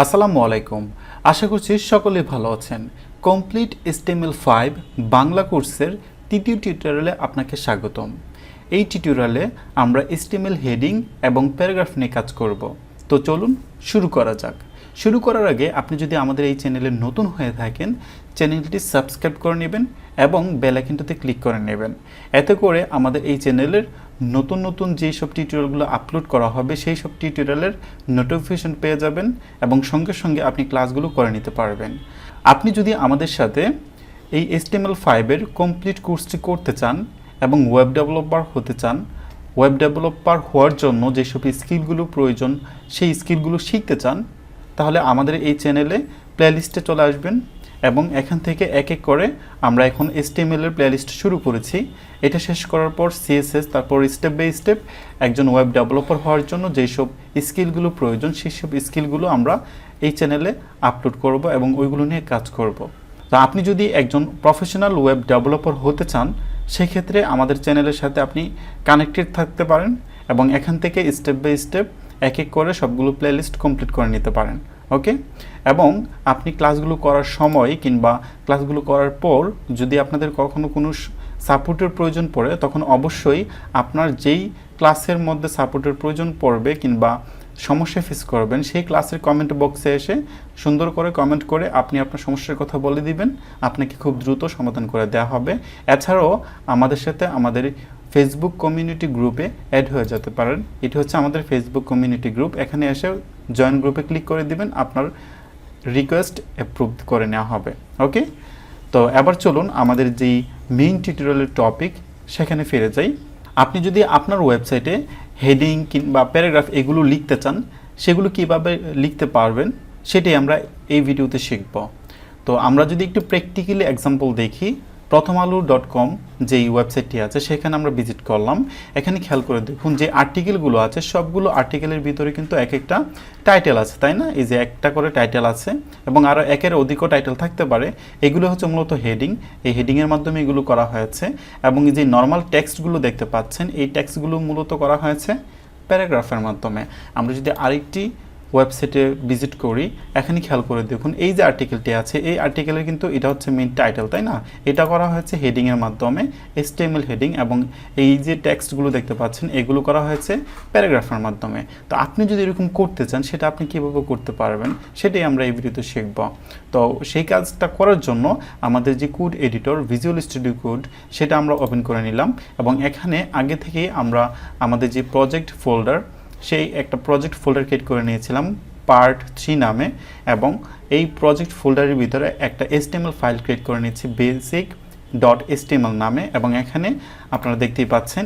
আসসালামু আলাইকুম। আশা করছি সকলে ভালো আছেন। কমপ্লিট HTML5 বাংলা কোর্সের তৃতীয় টিউটোরিয়ালে আপনাকে স্বাগতম। এই টিউটোরিয়ালে আমরা HTML হেডিং এবং প্যারাগ্রাফ নিয়ে কাজ করব। তো চলুন শুরু করা যাক। শুরু করার আগে আপনি যদি আমাদের এই চ্যানেলে নতুন হয়ে থাকেন, চ্যানেলটি সাবস্ক্রাইব করে নেবেন এবং বেল আইকনটাতে ক্লিক করে নেবেন। এতে করে আমাদের এই চ্যানেলের নতুন নতুন যেই সব টিউটোরিয়ালগুলো আপলোড করা হবে সেই সব টিউটোরিয়ালের নোটিফিকেশন পেয়ে যাবেন এবং সঙ্গে সঙ্গে আপনি ক্লাসগুলো করে নিতে পারবেন। আপনি যদি আমাদের সাথে এই HTML5 এর কমপ্লিট কোর্সটি করতে চান এবং ওয়েব ডেভেলপার হতে চান, ওয়েব ডেভেলপার হওয়ার জন্য যেসব স্কিলগুলো প্রয়োজন সেই স্কিলগুলো শিখতে চান, তাহলে আমাদের এই চ্যানেলে প্লেলিস্টে চলে আসবেন এবং এখান থেকে এক এক করে আমরা এখন HTML এর প্লেলিস্ট শুরু করেছি। এটা শেষ করার পর CSS, তারপর স্টেপ বাই স্টেপ একজন ওয়েব ডেভেলপার হওয়ার জন্য যেসব স্কিলগুলো প্রয়োজন সেই সব স্কিলগুলো আমরা এই চ্যানেলে আপলোড করব এবং ওইগুলো নিয়ে কাজ করব। তো আপনি যদি একজন প্রফেশনাল ওয়েব ডেভেলপার হতে চান, সেক্ষেত্রে আমাদের চ্যানেলের সাথে আপনি কানেক্টেড থাকতে পারেন এবং এখান থেকে স্টেপ বাই স্টেপ এক এক করে সবগুলো প্লেলিস্ট কমপ্লিট করে নিতে পারেন। ওকে, এবং আপনি ক্লাসগুলো করার সময় কিংবা ক্লাসগুলো করার পর যদি আপনাদের কখনো কোনো সাপোর্টের প্রয়োজন পড়ে, তখন অবশ্যই আপনার যেই ক্লাসের মধ্যে সাপোর্টের প্রয়োজন পড়বে কিংবা সমস্যা ফেস করবেন সেই ক্লাসের কমেন্ট বক্সে এসে সুন্দর করে কমেন্ট করে আপনি আপনার সমস্যার কথা বলে দিবেন, আপনাকে খুব দ্রুত সমাধান করে দেওয়া হবে। এছাড়াও আমাদের সাথে আমাদের ফেসবুক কমিউনিটি গ্রুপে অ্যাড হয়ে যেতে পারেন। এটি হচ্ছে আমাদের ফেসবুক কমিউনিটি গ্রুপ। এখানে এসে জয়েন গ্রুপে ক্লিক করে দিবেন, আপনার রিকোয়েস্ট অ্যাপ্রুভ করে নেওয়া হবে। ওকে, তো এবার চলুন আমাদের যেই মেইন টিউটোরিয়ালের টপিক সেখানে ফিরে যাই। আপনি যদি আপনার ওয়েবসাইটে হেডিং কিংবা প্যারাগ্রাফ এগুলো লিখতে চান, সেগুলো কিভাবে লিখতে পারবেন সেটাই আমরা এই ভিডিওতে শিখব। তো আমরা যদি একটু প্র্যাকটিক্যালি এক্সাম্পল দেখি, প্রথমআলো.com যেই ওয়েবসাইটটি আছে সেখানে আমরা ভিজিট করলাম। এখানে খেয়াল করে দেখুন যে আর্টিকেলগুলো আছে সবগুলো আর্টিকেলের ভিতরে কিন্তু এক একটা টাইটেল আছে, তাই না? এই যে একটা করে টাইটেল আছে এবং আরও একের অধিকও টাইটেল থাকতে পারে। এগুলো হচ্ছে মূলত হেডিং। এই হেডিংয়ের মাধ্যমে এগুলো করা হয়েছে এবং এই যে নর্মাল টেক্সটগুলো দেখতে পাচ্ছেন এই টেক্সটগুলো মূলত করা হয়েছে প্যারাগ্রাফের মাধ্যমে। আমরা যদি আরেকটি ওয়েবসাইটে ভিজিট করি, এখানে খেয়াল করে দেখুন এই যে আর্টিকেলটি আছে এই আর্টিকেলের কিন্তু এটা হচ্ছে মেইন টাইটেল, তাই না? এটা করা হয়েছে হেডিংয়ের মাধ্যমে, HTML হেডিং, এবং এই যে টেক্সটগুলো দেখতে পাচ্ছেন এগুলো করা হয়েছে প্যারাগ্রাফের মাধ্যমে। তো আপনি যদি এরকম করতে চান সেটা আপনি কীভাবে করতে পারবেন সেটাই আমরা এই ভিডিওতে শিখব। তো সেই কাজটা করার জন্য আমাদের যে code editor visual studio code সেটা আমরা ওপেন করে নিলাম এবং এখানে আগে থেকেই আমরা আমাদের যে প্রজেক্ট ফোল্ডার সেই একটা প্রজেক্ট ফোল্ডার ক্রিয়েট করে নিয়েছিলাম পার্ট 3 নামে, এবং এই প্রজেক্ট ফোল্ডারের ভিতরে একটা HTML ফাইল ক্রিয়েট করে নিয়েছি basic.html নামে। এবং এখানে আপনারা দেখতেই পাচ্ছেন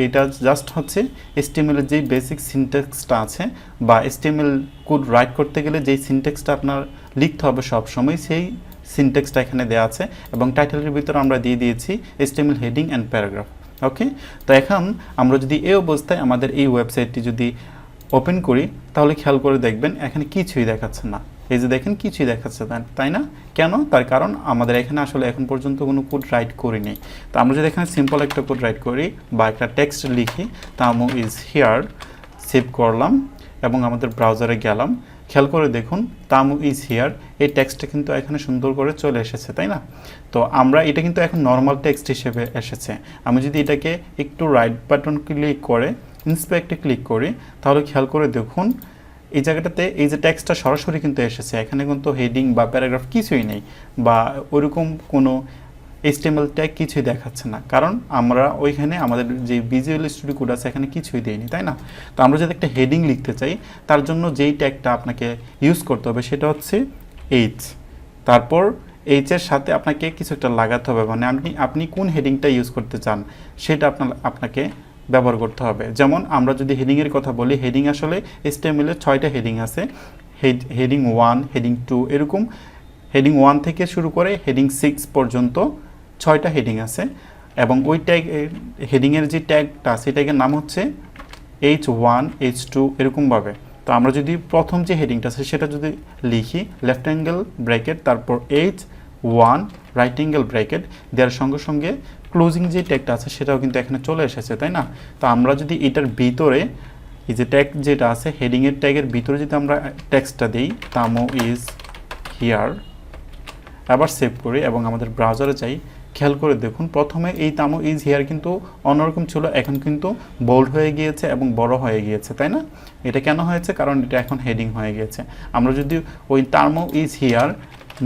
এটা জাস্ট হচ্ছে HTML এর যেই বেসিক সিনট্যাক্সটা আছে বা HTML কোড রাইট করতে গেলে যেই সিনট্যাক্সটা আপনার লিখতে হবে সবসময় সেই সিনট্যাক্সটা এখানে দেওয়া আছে এবং টাইটেলের ভিতরে আমরা দিয়ে দিয়েছি HTML হেডিং অ্যান্ড প্যারাগ্রাফ। ওকে, তো এখন আমরা যদি এই অবস্থায় আমাদের এই ওয়েবসাইটটি যদি ওপেন করি তাহলে খেয়াল করে দেখবেন এখানে কিছুই দেখাচ্ছে না। এই যে দেখেন কিছুই দেখাচ্ছে, তাই না? কেন? তার কারণ আমাদের এখানে আসলে এখন পর্যন্ত কোনো কোড রাইট করিনি। তো আমরা যদি এখানে সিম্পল একটা কোড রাইট করি বা একটা টেক্সট লিখি, তামু ইজ হিয়ার, সেভ করলাম এবং আমাদের ব্রাউজারে গেলাম, খেয়াল করে দেখুন তামু ইজ হিয়ার এই টেক্সটটা কিন্তু এখানে সুন্দর করে চলে এসেছে, তাই না? তো আমরা এটা কিন্তু এখন নর্মাল টেক্সট হিসেবে এসেছে। আমি যদি এটাকে একটু রাইট বাটন ক্লিক করে ইন্সপেক্টে ক্লিক করি তাহলে খেয়াল করে দেখুন এই জায়গাটাতে এই যে টেক্সটটা সরাসরি কিন্তু এসেছে। এখানে কিন্তু হেডিং বা প্যারাগ্রাফ কিছুই নেই বা ওইরকম কোনো HTML ট্যাগ কিছুই দেখাচ্ছে না, কারণ আমরা ওইখানে আমাদের যে ভিজুয়াল স্টুডিও কোড আছে এখানে কিছুই দিইনি, তাই না? তো আমরা যদি একটা হেডিং লিখতে চাই তার জন্য যেই ট্যাগটা আপনাকে ইউজ করতে হবে সেটা হচ্ছে H, তারপর H-এর সাথে আপনাকে কিছু একটা লাগাতে হবে, মানে আপনি কোন হেডিংটা ইউজ করতে চান সেটা আপনাকে ব্যবহার করতে হবে। যেমন আমরা যদি হেডিংয়ের কথা বলি, হেডিং আসলে HTML এর 6টা হেডিং আছে, হেডিং 1, হেডিং 2, এরকম হেডিং 1 থেকে শুরু করে হেডিং 6 পর্যন্ত 6টা হেডিং আছে এবং ওই ট্যাগ হেডিংয়ের যে ট্যাগটা আছে ট্যাগের নাম হচ্ছে H1, H2 এরকমভাবে। তো আমরা যদি প্রথম যে হেডিংটা আছে সেটা যদি লিখি লেফট অ্যাঙ্গেল ব্র্যাকেট তারপর H1 রাইট অ্যাঙ্গেল ব্র্যাকেট দেওয়ার সঙ্গে সঙ্গে ক্লোজিং যে ট্যাগটা আছে সেটাও কিন্তু এখানে চলে এসেছে, তাই না? তো আমরা যদি এটার ভিতরে এই যে ট্যাগ যেটা আছে হেডিংয়ের ট্যাগের ভিতরে যদি আমরা টেক্সটটা দিই তামো ইজ হিয়ার, আবার সেভ করি এবং আমাদের ব্রাউজারে যাই, খেয়াল করে দেখুন প্রথমে এই তামো ইজ হিয়ার কিন্তু অন্যরকম ছিল, এখন কিন্তু বোল্ড হয়ে গিয়েছে এবং বড় হয়ে গিয়েছে, তাই না? এটা কেন হয়েছে? কারণ এটা এখন হেডিং হয়ে গিয়েছে। আমরা যদি ওই তামো ইজ হিয়ার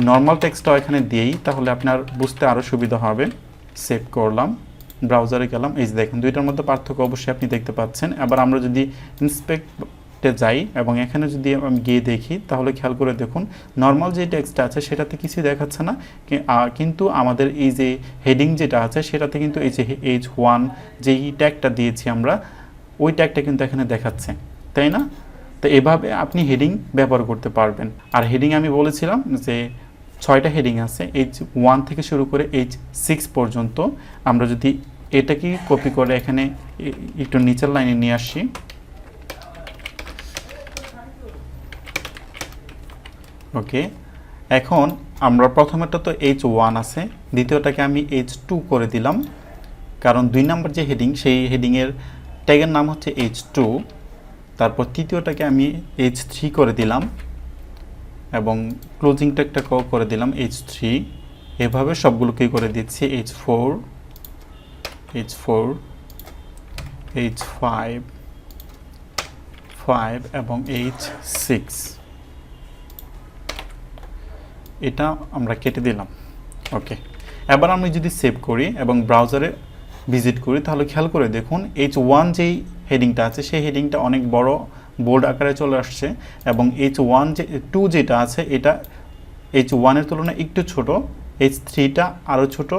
নর্মাল টেক্সটটাও এখানে দিই তাহলে আপনার বুঝতে আরও সুবিধা হবে। সেভ করলাম, ব্রাউজারে গেলাম, এই যে দেখুন দুইটার মধ্যে পার্থক্য অবশ্যই আপনি দেখতে পাচ্ছেন। আবার আমরা যদি ইন্সপেক্টে যাই এবং এখানে যদি আমি গিয়ে দেখি তাহলে খেয়াল করে দেখুন নর্মাল যে টেক্সটটা আছে সেটাতে কিছুই দেখাচ্ছে না, কিন্তু আমাদের এই যে হেডিং যেটা আছে সেটাতে কিন্তু এই যে H1 যেই ট্যাগটা দিয়েছি আমরা ওই ট্যাগটা কিন্তু এখানে দেখাচ্ছে, তাই না? তো এভাবে আপনি হেডিং ব্যবহার করতে পারবেন। আর হেডিং আমি বলেছিলাম যে 6টা হেডিং আছে, H1 থেকে শুরু করে H6 পর্যন্ত। আমরা যদি এটাকে কপি করে এখানে একটু নিচের লাইনে নিয়ে আসি, ওকে। এখন আমরা প্রথমেটা তো H1 আছে, দ্বিতীয়টাকে আমি H2 করে দিলাম, কারণ 2 নম্বর যে হেডিং সেই হেডিংয়ের ট্যাগের নাম হচ্ছে H2। তারপর তৃতীয়টাকে আমি H3 করে দিলাম এবং ক্লোজিং ট্যাগটাকেও করে দিলাম H3। এভাবে সবগুলোকেই করে দিচ্ছি H4, H5 এবং H6। এটা আমরা কেটে দিলাম, ওকে। এবার আমি যদি সেভ করি এবং ব্রাউজারে ভিজিট করি তাহলে খেয়াল করে দেখুন H1 যেই হেডিংটা আছে সেই হেডিংটা অনেক বড় বোল্ড আকারে চলে আসছে এবং H2 যেটা আছে এটা H1 এর তুলনায় একটু ছোট, H3টা আরও ছোট,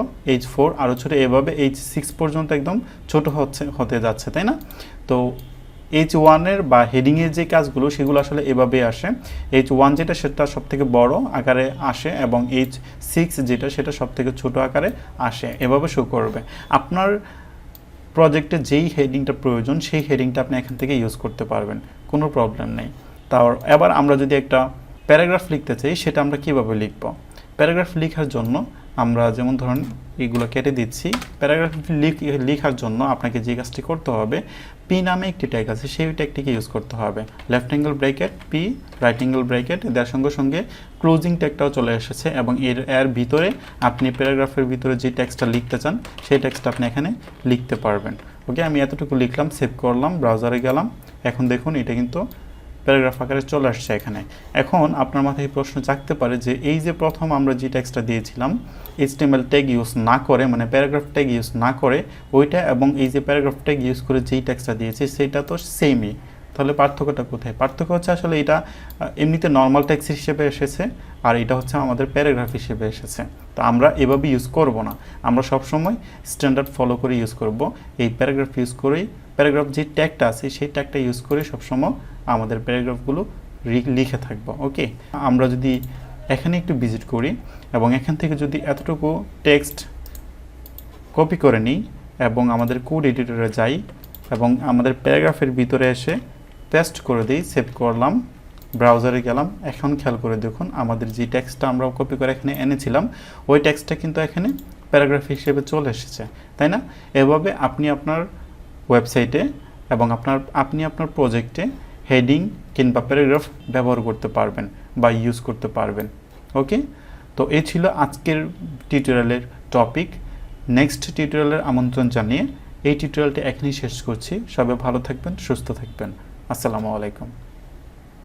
H4 আরও ছোট, এভাবে H6 পর্যন্ত একদম ছোট হতে যাচ্ছে, তাই না? তো H1 এর বা হেডিংয়ের যে কাজগুলো সেগুলো আসলে এভাবে আসে। H1 যেটা সেটা সবথেকে বড় আকারে আসে এবং H6 যেটা সেটা সবথেকে ছোট আকারে আসে, এভাবে শো করবে। আপনার প্রজেক্টে যেই হেডিংটা প্রয়োজন সেই হেডিংটা আপনি এখান থেকে ইউজ করতে পারবেন, কোনো প্রবলেম নেই। তার এবার আমরা যদি একটা প্যারাগ্রাফ লিখতে চাই সেটা আমরা কিভাবে লিখব? প্যারাগ্রাফ লেখার জন্য আমরা যেমন ধরুন এইগুলো কেটে দিচ্ছি। প্যারাগ্রাফ লেখার জন্য আপনাকে যে কাজটি করতে হবে, পি নামে একটি ট্যাগ আছে সেই ট্যাগটিকে ইউজ করতে হবে। Left angle bracket P, right angle bracket, দেওয়ার সঙ্গে সঙ্গে ক্লোজিং ট্যাগটাও চলে এসেছে এবং এর ভিতরে আপনি প্যারাগ্রাফের ভিতরে যে টেক্সটটা লিখতে চান সেই টেক্সটটা আপনি এখানে লিখতে পারবেন। ওকে, আমি এতটুকু লিখলাম, সেভ করলাম, ব্রাউজারে গেলাম। এখন দেখুন এটা কিন্তু প্যারাগ্রাফ আকারে চলে আসছে এখানে। এখন আপনার মাথায় প্রশ্ন জাগতে পারে যে এই যে প্রথম আমরা যে টেক্সটটা দিয়েছিলাম HTML ট্যাগ ইউজ না করে, মানে প্যারাগ্রাফ ট্যাগ ইউজ না করে ওইটা এবং এই যে প্যারাগ্রাফ ট্যাগ ইউজ করে যেই টেক্সটটা দিয়েছি সেটা তো সেমই, তাহলে পার্থক্যটা কোথায়? পার্থক্য হচ্ছে আসলে এটা এমনিতে নর্মাল টেক্সট হিসেবে এসেছে আর এটা হচ্ছে আমাদের প্যারাগ্রাফ হিসেবে এসেছে। তো আমরা এভাবে ইউজ করব না, আমরা সবসময় স্ট্যান্ডার্ড ফলো করে ইউজ করব। এই প্যারাগ্রাফ ইউজ করেই, প্যারাগ্রাফ যে ট্যাগটা আছে সেই ট্যাগটা ইউজ করে সবসময় আমাদের প্যারাগ্রাফগুলো লিখে থাকবো। ওকে, আমরা যদি এখানে একটু ভিজিট করি এবং এখান থেকে যদি এতটুকু টেক্সট কপি করে নিই এবং আমাদের কোড এডিটরে যাই এবং আমাদের প্যারাগ্রাফের ভিতরে এসে পেস্ট করে দিই, সেভ করলাম, ব্রাউজারে গেলাম। এখন খেয়াল করে দেখুন আমাদের যে টেক্সটটা আমরা কপি করে এখানে এনেছিলাম ওই টেক্সটটা কিন্তু এখানে প্যারাগ্রাফ হিসেবে চলে এসেছে, তাই না? এভাবে আপনি আপনার ওয়েবসাইটে এবং আপনি আপনার প্রজেক্টে হেডিং কিংবা প্যারাগ্রাফ ব্যবহার করতে পারবেন বা ইউজ করতে পারবেন। ওকে, তো এই ছিল আজকের টিউটোরিয়ালের টপিক। নেক্সট টিউটোরিয়ালের আমন্ত্রণ জানিয়ে এই টিউটোরিয়ালটি এখানেই শেষ করছি। সবাই ভালো থাকবেন, সুস্থ থাকবেন। আসসালামু আলাইকুম।